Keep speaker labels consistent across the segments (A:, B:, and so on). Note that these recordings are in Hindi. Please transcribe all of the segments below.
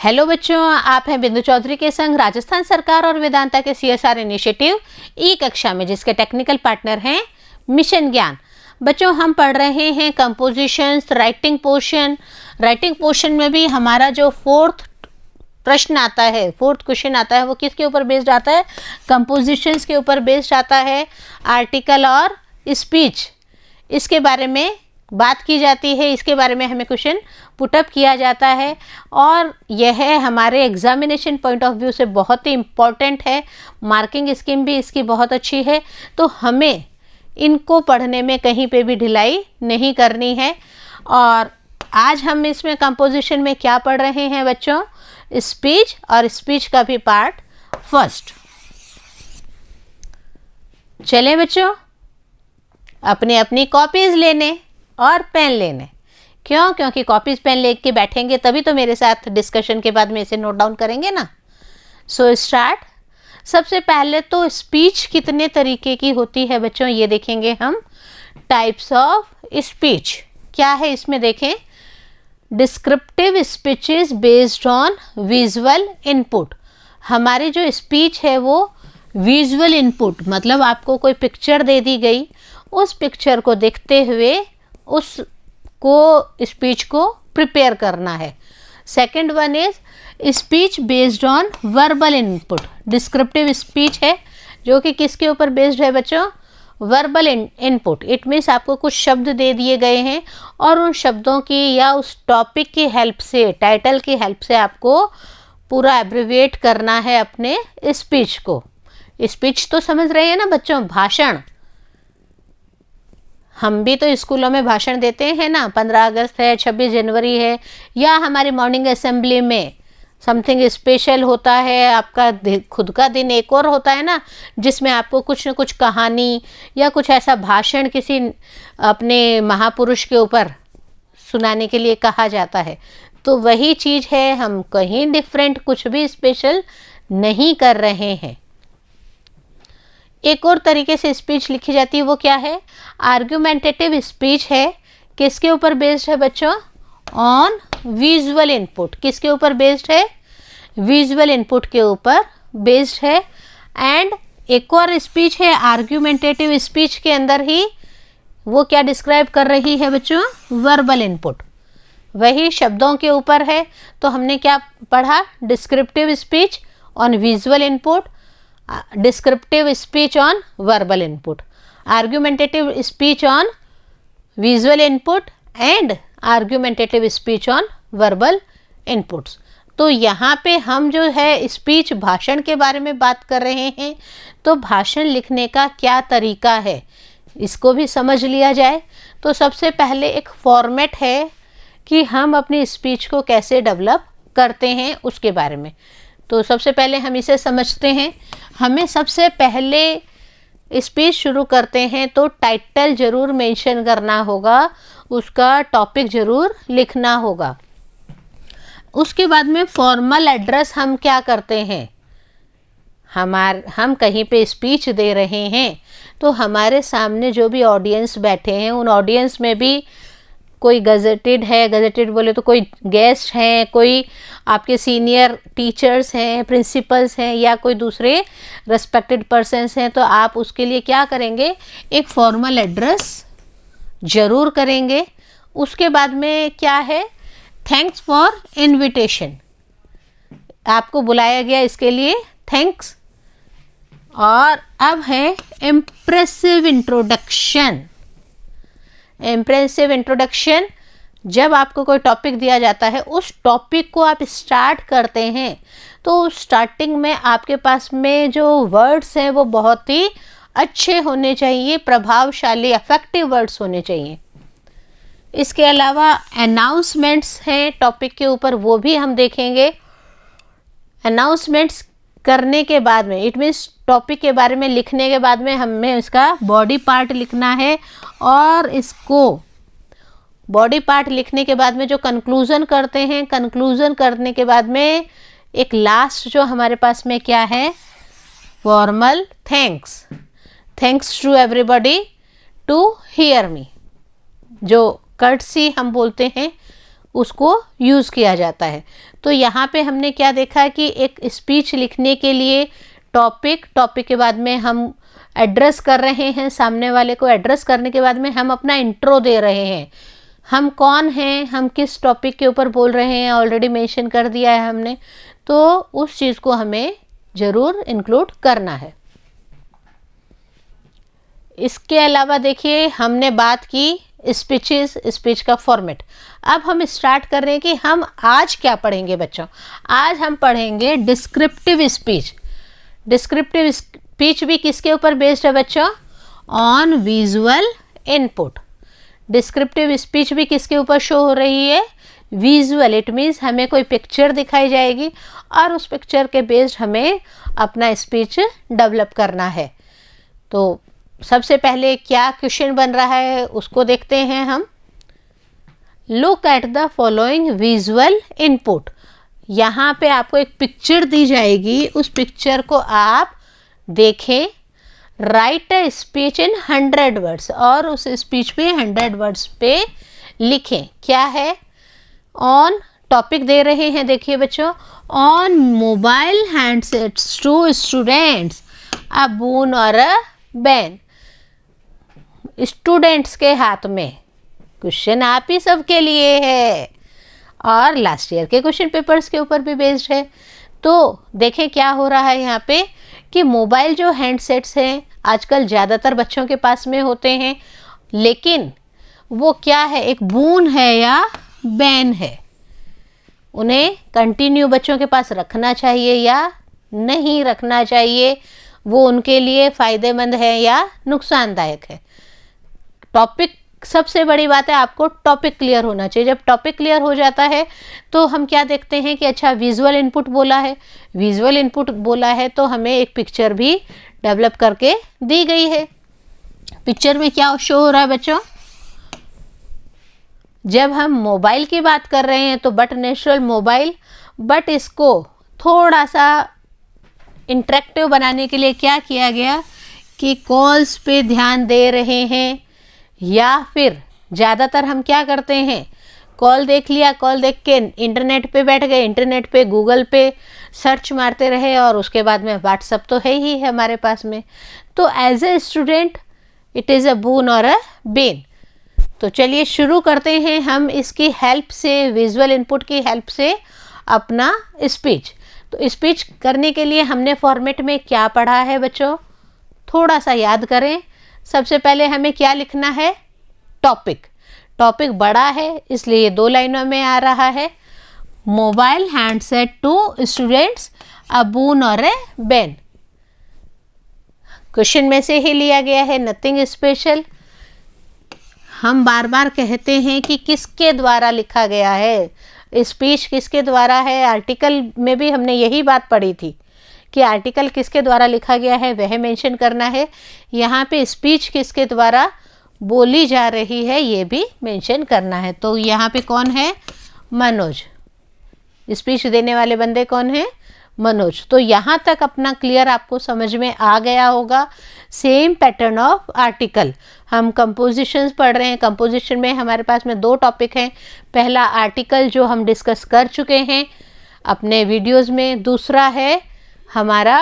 A: हेलो बच्चों, आप हैं बिंदु चौधरी के संग राजस्थान सरकार और वेदांता के सीएसआर इनिशिएटिव ई कक्षा में, जिसके टेक्निकल पार्टनर हैं मिशन ज्ञान। बच्चों, हम पढ़ रहे हैं कंपोजिशंस, राइटिंग पोर्शन में भी हमारा जो फोर्थ क्वेश्चन आता है वो किसके ऊपर बेस्ड आता है? कंपोजिशंस के ऊपर बेस्ड आता है। आर्टिकल और स्पीच, इसके बारे में बात की जाती है, इसके बारे में हमें क्वेश्चन पुटअप किया जाता है और यह हमारे एग्जामिनेशन पॉइंट ऑफ व्यू से बहुत ही इम्पॉर्टेंट है। मार्किंग स्कीम भी इसकी बहुत अच्छी है, तो हमें इनको पढ़ने में कहीं पे भी ढिलाई नहीं करनी है। और आज हम इसमें कंपोजिशन में क्या पढ़ रहे हैं बच्चों? स्पीच, और स्पीच का भी पार्ट फर्स्ट। चले बच्चों, अपनी अपनी कॉपीज लेने और पेन लेने। क्यों? क्योंकि कॉपीज पेन लेके बैठेंगे तभी तो मेरे साथ डिस्कशन के बाद में इसे नोट डाउन करेंगे ना। So start. सबसे पहले तो स्पीच कितने तरीके की होती है बच्चों, ये देखेंगे हम। टाइप्स ऑफ स्पीच क्या है इसमें देखें। Descriptive speech is based on visual input. हमारी जो स्पीच है वो विजुअल इनपुट, मतलब आपको कोई पिक्चर दे दी गई, उस पिक्चर को देखते हुए उसको स्पीच को प्रिपेयर करना है। Second one is speech based on verbal input. Descriptive speech है जो कि किसके ऊपर बेस्ड है बच्चों? Verbal input. इट मीन्स आपको कुछ शब्द दे दिए गए हैं और उन शब्दों की या उस टॉपिक की हेल्प से, टाइटल की हेल्प से आपको पूरा एब्रिविएट करना है अपने स्पीच को। स्पीच तो समझ रहे हैं ना बच्चों? भाषण। हम भी तो स्कूलों में भाषण देते हैं ना। 15 अगस्त है, 26 जनवरी है, या हमारी मॉर्निंग असेंबली में समथिंग स्पेशल होता है। आपका खुद का दिन एक और होता है ना, जिसमें आपको कुछ न कुछ कहानी या कुछ ऐसा भाषण किसी अपने महापुरुष के ऊपर सुनाने के लिए कहा जाता है। तो वही चीज़ है, हम कहीं डिफरेंट कुछ भी स्पेशल नहीं कर रहे हैं। एक और तरीके से स्पीच लिखी जाती है, वो क्या है? आर्ग्यूमेंटेटिव स्पीच है। किसके ऊपर बेस्ड है बच्चों? On visual input. किसके ऊपर बेस्ड है? विजुअल इनपुट के ऊपर बेस्ड है। एंड एक और स्पीच है आर्ग्यूमेंटेटिव स्पीच के अंदर ही, वो क्या डिस्क्राइब कर रही है बच्चों? Verbal input. वही शब्दों के ऊपर है। तो हमने क्या पढ़ा? Descriptive speech on visual input, descriptive speech on verbal input, argumentative speech on visual input and argumentative speech on verbal inputs। तो यहाँ पे हम जो है स्पीच, भाषण के बारे में बात कर रहे हैं। तो भाषण लिखने का क्या तरीका है, इसको भी समझ लिया जाए। तो सबसे पहले एक फॉर्मेट है कि हम अपनी स्पीच को कैसे डेवलप करते हैं, उसके बारे में। तो सबसे पहले हम इसे समझते हैं। हमें सबसे पहले स्पीच शुरू करते हैं तो टाइटल ज़रूर मेंशन करना होगा, उसका टॉपिक ज़रूर लिखना होगा। उसके बाद में फॉर्मल एड्रेस हम क्या करते हैं? हम कहीं पे स्पीच दे रहे हैं तो हमारे सामने जो भी ऑडियंस बैठे हैं, उन ऑडियंस में भी कोई गजेटेड है, गजेटेड बोले तो कोई गेस्ट हैं, कोई आपके सीनियर टीचर्स हैं, प्रिंसिपल्स हैं, या कोई दूसरे रेस्पेक्टेड पर्सन्स हैं। तो आप उसके लिए क्या करेंगे? एक फॉर्मल एड्रेस ज़रूर करेंगे। उसके बाद में क्या है? Thanks for invitation. आपको बुलाया गया, इसके लिए थैंक्स। और अब है इम्प्रेसिव इंट्रोडक्शन। इम्प्रेसिव इंट्रोडक्शन, जब आपको कोई टॉपिक दिया जाता है, उस टॉपिक को आप स्टार्ट करते हैं तो स्टार्टिंग में आपके पास में जो वर्ड्स हैं वो बहुत ही अच्छे होने चाहिए, प्रभावशाली, इफेक्टिव वर्ड्स होने चाहिए। इसके अलावा अनाउंसमेंट्स हैं टॉपिक के ऊपर, वो भी हम देखेंगे। अनाउंसमेंट्स करने के बाद में, इट मीन्स टॉपिक के बारे में लिखने के बाद में हमें इसका बॉडी पार्ट लिखना है, और इसको बॉडी पार्ट लिखने के बाद में जो कंक्लूजन करते हैं, कंक्लूजन करने के बाद में एक लास्ट जो हमारे पास में क्या है? Formal thanks. Thanks to everybody to hear me, जो कर्टसी हम बोलते हैं, उसको यूज़ किया जाता है। तो यहाँ पे हमने क्या देखा कि एक स्पीच लिखने के लिए टॉपिक के बाद में हम एड्रेस कर रहे हैं, सामने वाले को एड्रेस करने के बाद में हम अपना इंट्रो दे रहे हैं, हम कौन हैं, हम किस टॉपिक के ऊपर बोल रहे हैं, ऑलरेडी मेंशन कर दिया है हमने। तो उस चीज़ को हमें ज़रूर इंक्लूड करना है। इसके अलावा देखिए हमने बात की स्पीचेस, स्पीच का फॉर्मेट। अब हम स्टार्ट कर रहे हैं कि हम आज क्या पढ़ेंगे बच्चों। आज हम पढ़ेंगे डिस्क्रिप्टिव स्पीच। डिस्क्रिप्टिव स्पीच भी किसके ऊपर बेस्ड है बच्चों? On visual input. Descriptive speech भी किसके ऊपर शो हो रही है? विजुअल। इट मीन्स हमें कोई पिक्चर दिखाई जाएगी और उस पिक्चर के बेस्ड हमें अपना स्पीच डेवलप करना है। तो सबसे पहले क्या क्वेश्चन बन रहा है उसको देखते हैं हम। Look at the following visual input. यहाँ पे आपको एक पिक्चर दी जाएगी, उस पिक्चर को आप देखें। Right a speech in 100 words, और उस स्पीच पे 100 वर्ड्स पे लिखें। क्या है? ऑन टॉपिक दे रहे हैं, देखिए बच्चों, on mobile handsets to students a boon or a ban. Students के हाथ में। क्वेश्चन आप ही सबके लिए है और लास्ट ईयर के क्वेश्चन पेपर्स के ऊपर भी बेस्ड है। तो देखें क्या हो रहा है यहाँ पे कि मोबाइल जो हैंडसेट्स हैं आजकल ज़्यादातर बच्चों के पास में होते हैं, लेकिन वो क्या है, एक बून है या बैन है। उन्हें कंटिन्यू बच्चों के पास रखना चाहिए या नहीं रखना चाहिए, वो उनके लिए फ़ायदेमंद है या नुकसानदायक है। टॉपिक, सबसे बड़ी बात है आपको टॉपिक क्लियर होना चाहिए। जब टॉपिक क्लियर हो जाता है तो हम क्या देखते हैं कि अच्छा विजुअल इनपुट बोला है, विजुअल इनपुट बोला है तो हमें एक पिक्चर भी डेवलप करके दी गई है। पिक्चर में क्या शो हो रहा है बच्चों? जब हम मोबाइल की बात कर रहे हैं तो बट नेचुरल मोबाइल, बट इसको थोड़ा सा इंटरेक्टिव बनाने के लिए क्या किया गया कि कॉल्स पे ध्यान दे रहे हैं, या फिर ज़्यादातर हम क्या करते हैं, कॉल देख लिया, कॉल देख के इंटरनेट पे बैठ गए, इंटरनेट पे गूगल पे सर्च मारते रहे और उसके बाद में व्हाट्सअप तो है ही है हमारे पास में। तो as a student it is a boon or a Ben. तो चलिए शुरू करते हैं हम इसकी हेल्प से, विजुअल इनपुट की हेल्प से अपना स्पीच। तो स्पीच करने के लिए हमने फॉर्मेट में क्या पढ़ा है बच्चों, थोड़ा सा याद करें। सबसे पहले हमें क्या लिखना है? टॉपिक। टॉपिक बड़ा है इसलिए 2 लाइनों में आ रहा है। Mobile handset to students a boon or a ban. Question में से ही लिया गया है, नथिंग स्पेशल। हम बार बार कहते हैं कि किसके द्वारा लिखा गया है, स्पीच किसके द्वारा है। आर्टिकल में भी हमने यही बात पढ़ी थी कि आर्टिकल किसके द्वारा लिखा गया है वह मेंशन करना है। यहाँ पे स्पीच किसके द्वारा बोली जा रही है ये भी मेंशन करना है। तो यहाँ पे कौन है? मनोज। स्पीच देने वाले बंदे कौन है? मनोज। तो यहाँ तक अपना क्लियर आपको समझ में आ गया होगा। Same pattern of article. हम कंपोजिशंस पढ़ रहे हैं। कंपोजिशन में हमारे पास में 2 टॉपिक हैं। पहला आर्टिकल जो हम डिस्कस कर चुके हैं अपने वीडियोज़ में, दूसरा है हमारा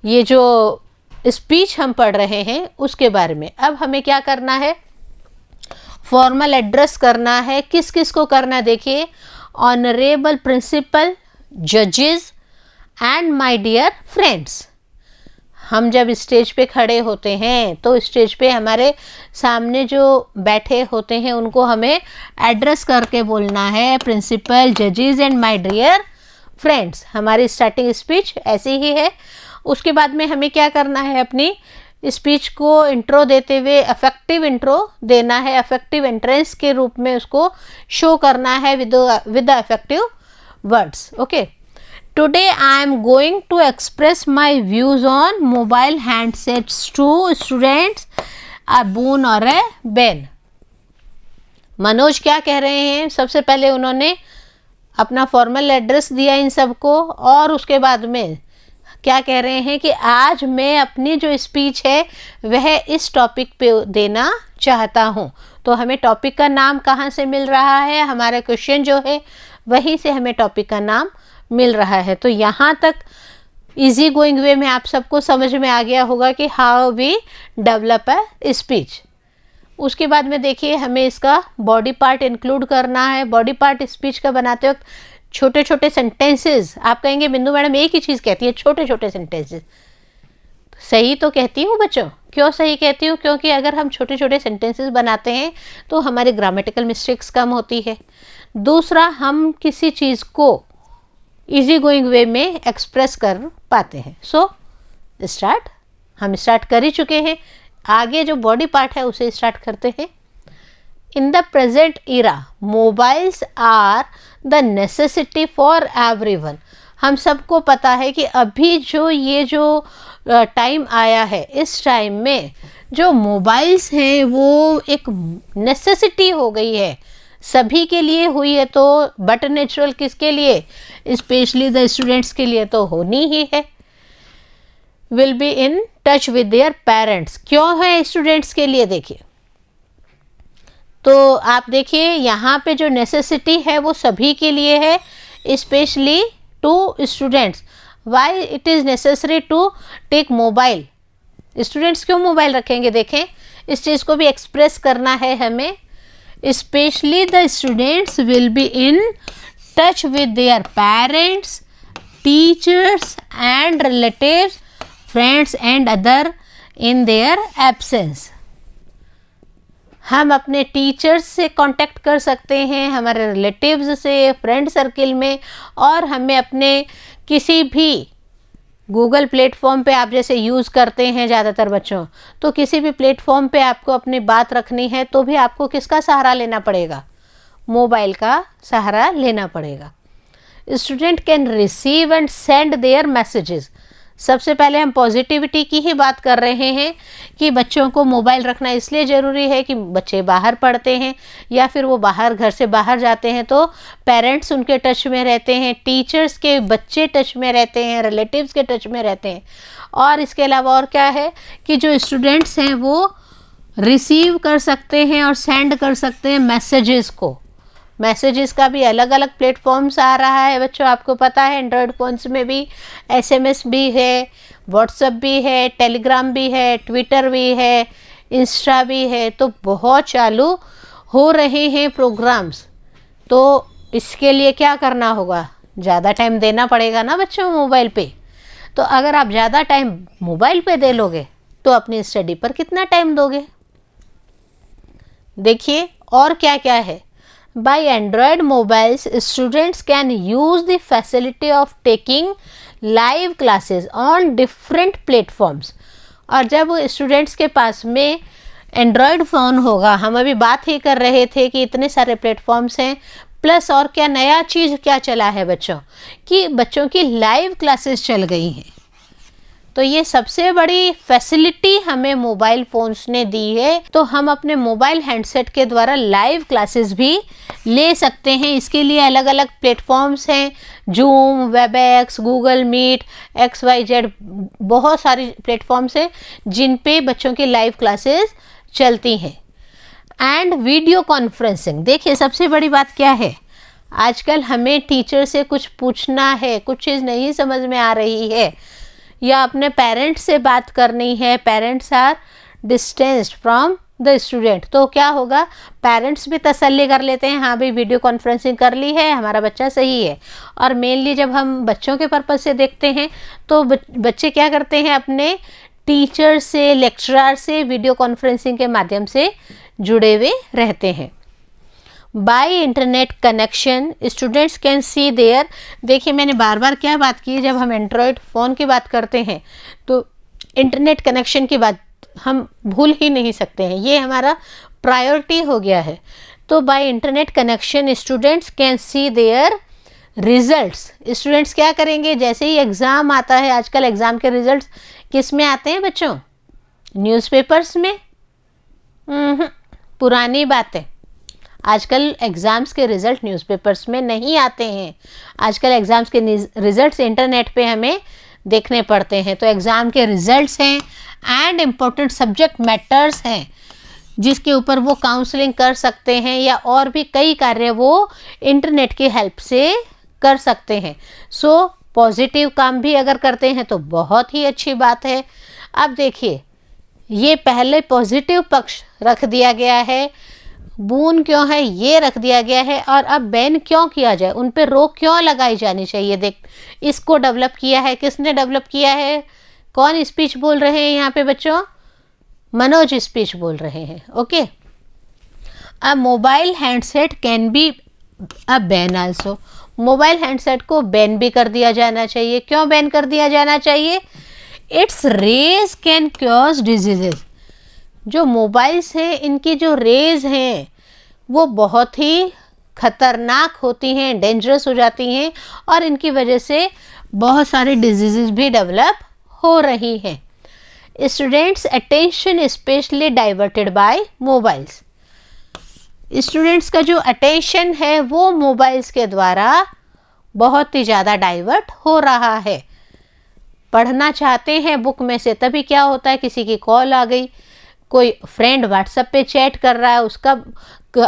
A: ये जो स्पीच हम पढ़ रहे हैं उसके बारे में। अब हमें क्या करना है? फॉर्मल एड्रेस करना है। किस किस को करना है? देखिए, ऑनरेबल प्रिंसिपल, जजेस एंड माय डियर फ्रेंड्स। हम जब स्टेज पे खड़े होते हैं तो स्टेज पे हमारे सामने जो बैठे होते हैं उनको हमें एड्रेस करके बोलना है, प्रिंसिपल, जजेस एंड माय डियर फ्रेंड्स। हमारी स्टार्टिंग स्पीच ऐसी ही है। उसके बाद में हमें क्या करना है? अपनी स्पीच को इंट्रो देते हुए अफेक्टिव इंट्रो देना है, अफेक्टिव एंट्रेंस के रूप में उसको शो करना है with the affective words. Okay, today I am going to express my views on mobile handsets to students a boon or a ban. Manoj क्या कह रहे हैं? सबसे पहले उन्होंने अपना फॉर्मल एड्रेस दिया इन सबको, और उसके बाद में क्या कह रहे हैं कि आज मैं अपनी जो स्पीच है वह इस टॉपिक पे देना चाहता हूँ। तो हमें टॉपिक का नाम कहाँ से मिल रहा है, हमारा क्वेश्चन जो है वहीं से हमें टॉपिक का नाम मिल रहा है। तो यहाँ तक इजी गोइंग वे में आप सबको समझ में आ गया होगा कि how we develop a speech. उसके बाद में देखिए हमें इसका बॉडी पार्ट इंक्लूड करना है। बॉडी पार्ट स्पीच का बनाते वक्त छोटे छोटे सेंटेंसेस, आप कहेंगे बिंदु मैडम एक ही चीज़ कहती है, छोटे छोटे सेंटेंसेस। सही तो कहती हूँ बच्चों, क्यों सही कहती हूँ? क्योंकि अगर हम छोटे छोटे सेंटेंसेस बनाते हैं तो हमारी ग्रामेटिकल मिस्टेक्स कम होती है। दूसरा, हम किसी चीज़ को इजी गोइंग वे में एक्सप्रेस कर पाते हैं। सो स्टार्ट, हम स्टार्ट कर ही चुके हैं। आगे जो बॉडी पार्ट है उसे स्टार्ट करते हैं। In the present era mobiles are the necessity for everyone. हम सबको पता है कि अभी जो टाइम आया है, इस टाइम में जो मोबाइल्स हैं वो एक नेसेसिटी हो गई है, सभी के लिए हुई है। तो बट नेचुरल किसके लिए? स्पेशली द स्टूडेंट्स के लिए तो होनी ही है। Will be in touch with their parents. क्यों है स्टूडेंट्स के लिए? देखिए, तो आप देखिए यहाँ पे जो नेसेसिटी है वो सभी के लिए है, specially to students. Why it is necessary to take mobile? Students क्यों मोबाइल रखेंगे? देखें, इस चीज़ को भी एक्सप्रेस करना है हमें। Specially the students will be in touch with their parents, teachers and relatives, friends and other in their absence. हम अपने टीचर्स से कांटेक्ट कर सकते हैं, हमारे रिलेटिव्स से, फ्रेंड सर्किल में, और हमें अपने किसी भी गूगल प्लेटफॉर्म पे आप जैसे यूज़ करते हैं ज़्यादातर बच्चों, तो किसी भी प्लेटफॉर्म पे आपको अपनी बात रखनी है तो भी आपको किसका सहारा लेना पड़ेगा? मोबाइल का सहारा लेना पड़ेगा। Student can receive and send their messages. सबसे पहले हम पॉजिटिविटी की ही बात कर रहे हैं कि बच्चों को मोबाइल रखना इसलिए ज़रूरी है कि बच्चे बाहर पढ़ते हैं या फिर वो बाहर, घर से बाहर जाते हैं तो पेरेंट्स उनके टच में रहते हैं, टीचर्स के बच्चे टच में रहते हैं, रिलेटिव्स के टच में रहते हैं। और इसके अलावा और क्या है कि जो स्टूडेंट्स हैं वो रिसीव कर सकते हैं और सेंड कर सकते हैं मैसेजेस को। मैसेजेस का भी अलग अलग प्लेटफॉर्म्स आ रहा है बच्चों, आपको पता है। एंड्रॉयड फ़ोन्स में भी एसएमएस भी है, व्हाट्सएप भी है, टेलीग्राम भी है, ट्विटर भी है, इंस्टा भी है। तो बहुत चालू हो रहे हैं प्रोग्राम्स। तो इसके लिए क्या करना होगा? ज़्यादा टाइम देना पड़ेगा ना बच्चों मोबाइल पे। तो अगर आप ज़्यादा टाइम मोबाइल पे दे लोगे तो अपनी स्टडी पर कितना टाइम दोगे? देखिए और क्या क्या है। By Android mobiles, students can use the facility of taking live classes on different platforms। और जब स्टूडेंट्स के पास में एंड्रॉयड फ़ोन होगा, हम अभी बात ही कर रहे थे कि इतने सारे प्लेटफॉर्म्स हैं, प्लस और क्या नया चीज़ क्या चला है बच्चों, कि बच्चों की लाइव क्लासेस चल गई हैं। तो ये सबसे बड़ी फैसिलिटी हमें मोबाइल फ़ोन्स ने दी है। तो हम अपने मोबाइल हैंडसेट के द्वारा लाइव क्लासेस भी ले सकते हैं। इसके लिए अलग अलग प्लेटफॉर्म्स हैं, Zoom, Webex, Google Meet, XYZ, बहुत सारी प्लेटफॉर्म्स हैं जिन पे बच्चों की लाइव क्लासेस चलती हैं। And video conferencing. देखिए सबसे बड़ी बात क्या है, आजकल हमें टीचर से कुछ पूछना है, कुछ चीज़ नहीं समझ में आ रही है, या अपने पेरेंट्स से बात करनी है, parents are distanced from the student, तो क्या होगा, पेरेंट्स भी तसल्ली कर लेते हैं, हाँ भाई वीडियो कॉन्फ्रेंसिंग कर ली है, हमारा बच्चा सही है। और मेनली जब हम बच्चों के पर्पज़ से देखते हैं तो बच्चे क्या करते हैं, अपने टीचर से, लेक्चरर से वीडियो कॉन्फ्रेंसिंग के माध्यम से जुड़े हुए रहते हैं। By internet connection students can see there. देखिए मैंने बार बार क्या बात की, जब हम एंड्रॉयड फ़ोन की बात करते हैं तो इंटरनेट कनेक्शन की बात हम भूल ही नहीं सकते हैं, ये हमारा प्रायोरिटी हो गया है। तो by internet connection students can see their results. Students क्या करेंगे, जैसे ही एग्ज़ाम आता है, आजकल एग्ज़ाम के रिजल्ट्स किस में आते हैं बच्चों, न्यूज़पेपर्स में। पुरानी बात है, आजकल एग्ज़ाम्स के रिज़ल्ट न्यूज़पेपर्स में नहीं आते हैं। आजकल एग्ज़ाम्स के रिज़ल्ट्स इंटरनेट पे हमें देखने पड़ते हैं। तो एग्ज़ाम के रिज़ल्ट्स हैं एंड इम्पोर्टेंट सब्जेक्ट मैटर्स हैं, जिसके ऊपर वो काउंसलिंग कर सकते हैं या और भी कई कार्य वो इंटरनेट की हेल्प से कर सकते हैं। सो पॉजिटिव काम भी अगर करते हैं तो बहुत ही अच्छी बात है। अब देखिए, ये पहले पॉजिटिव पक्ष रख दिया गया है, बून क्यों है ये रख दिया गया है, और अब बैन क्यों किया जाए, उन पे रोक क्यों लगाई जानी चाहिए। देख, इसको डेवलप किया है, किसने डेवलप किया है, कौन स्पीच बोल रहे हैं यहाँ पे बच्चों, मनोज स्पीच बोल रहे हैं। ओके, अब mobile handset can be a ban also, mobile handset को बैन भी कर दिया जाना चाहिए। क्यों बैन कर दिया जाना चाहिए? It's raise can cause diseases, जो मोबाइल्स हैं इनकी जो रेज हैं वो बहुत ही खतरनाक होती हैं, डेंजरस हो जाती हैं, और इनकी वजह से बहुत सारी डिजीजेज भी डेवलप हो रही हैं। Students attention specially diverted by mobiles, students का जो अटेंशन है वो मोबाइल्स के द्वारा बहुत ही ज़्यादा डाइवर्ट हो रहा है। पढ़ना चाहते हैं बुक में से, तभी क्या होता है, किसी की कॉल आ गई, कोई फ्रेंड व्हाट्सएप पे चैट कर रहा है, उसका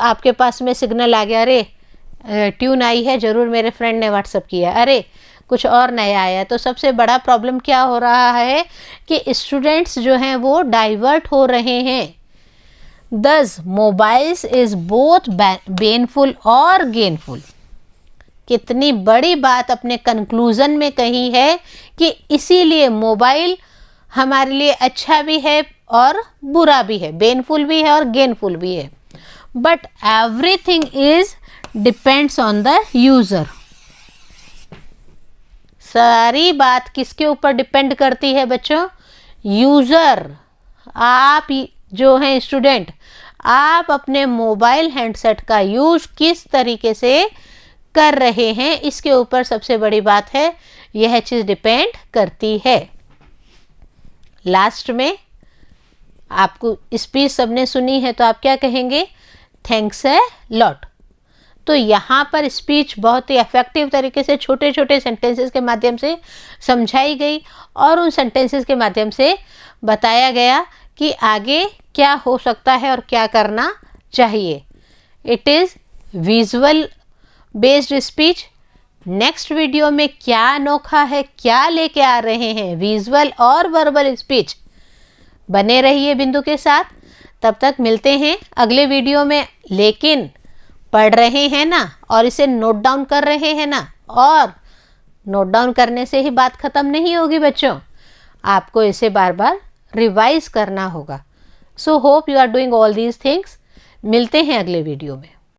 A: आपके पास में सिग्नल आ गया, अरे ट्यून आई है, ज़रूर मेरे फ्रेंड ने व्हाट्सएप किया, अरे कुछ और नया आया। तो सबसे बड़ा प्रॉब्लम क्या हो रहा है कि स्टूडेंट्स जो हैं वो डाइवर्ट हो रहे हैं। दस मोबाइल्स इज बोथ बेनफुल और गेनफुल, कितनी बड़ी बात अपने कंक्लूजन में कही है कि इसीलिए मोबाइल हमारे लिए अच्छा भी है और बुरा भी है, बेनफुल भी है और गेनफुल भी है। But everything is depends on the user, सारी बात किसके ऊपर डिपेंड करती है बच्चों? यूज़र। आप जो हैं स्टूडेंट, आप अपने मोबाइल हैंडसेट का यूज़ किस तरीके से कर रहे हैं, इसके ऊपर सबसे बड़ी बात है, यह चीज़ डिपेंड करती है। लास्ट में आपको स्पीच सबने सुनी है तो आप क्या कहेंगे? Thanks a lot. तो यहाँ पर स्पीच बहुत ही इफेक्टिव तरीके से छोटे छोटे सेंटेंसेस के माध्यम से समझाई गई, और उन सेंटेंसेस के माध्यम से बताया गया कि आगे क्या हो सकता है और क्या करना चाहिए। It is visual based speech. Next video में क्या अनोखा है, क्या लेके आ रहे हैं, विजुअल और वर्बल स्पीच। बने रहिए बिंदु के साथ। तब तक मिलते हैं अगले वीडियो में। लेकिन पढ़ रहे हैं ना, और इसे नोट डाउन कर रहे हैं ना, और नोट डाउन करने से ही बात ख़त्म नहीं होगी बच्चों, आपको इसे बार बार रिवाइज करना होगा। So hope you are doing all these things. मिलते हैं अगले वीडियो में।